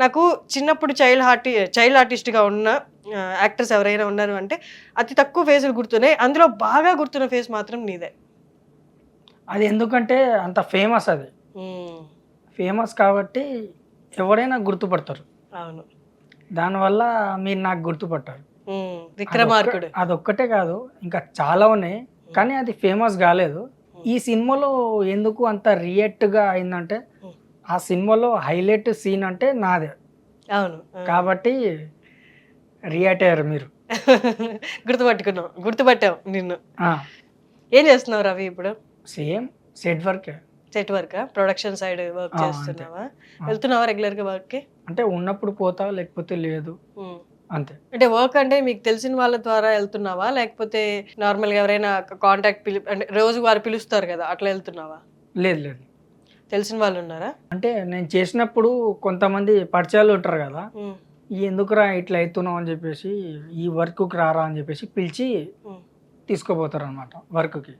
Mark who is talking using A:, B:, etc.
A: నాకు చిన్నప్పుడు చైల్డ్ ఆర్టిస్ట్గా ఉన్న యాక్టర్స్ ఎవరైనా ఉన్నారు అంటే అతి తక్కువ ఫేసులు గుర్తున్నాయి, అందులో బాగా గుర్తున్న ఫేస్ మాత్రం నీదే.
B: అది ఎందుకంటే అంత ఫేమస్ అది. ఫేమస్ కాబట్టి ఎవరైనా గుర్తుపడతారు.
A: అవును.
B: దానివల్ల మీరు నాకు గుర్తుపట్టారు.
A: విక్రమార్కుడు.
B: అదొక్కటే కాదు, ఇంకా చాలా ఉన్నాయి, కానీ అది ఫేమస్ కాలేదు. ఈ సినిమాలో ఎందుకు అంత రియేట్గా అయిందంటే ఆ సినిమాలో హైలైట్ సీన్ అంటే నాదే.
A: అవును.
B: కాబట్టి రియాక్ట్ అయ్యారు మీరు.
A: గుర్తుపట్టాం నిన్ను. ఏం చేస్తున్నావు రవి ఇప్పుడు?
B: సేమ్ సెట్ వర్కే.
A: Set work, production side work చేస్తున్నావా? వెళ్తున్నావా రెగ్యులర్ గా వర్క్ కి?
B: అంటే ఉన్నప్పుడు పోతా, లేకపోతే లేదు, అంతే.
A: అంటే వర్క్ అంటే మీకు తెలిసిన వాళ్ళ ద్వారా వెళ్తున్నావా, లేకపోతే నార్మల్ గా ఎవరైనా కాంటాక్ట్ అంటే రోజు వారు పిలుస్తారు కదా అట్లా వెళ్తున్నావా?
B: లేదు లేదు,
A: తెలిసిన వాళ్ళు ఉన్నారా?
B: అంటే నేను చేసినప్పుడు కొంతమంది పరిచయాలు ఉంటారు కదా, ఎందుకురా ఇట్లా అవుతున్నావు అని చెప్పేసి, ఈ వర్క్కి రారా అని చెప్పేసి పిలిచి తీసుకుపోతారు అనమాట వర్క్కి.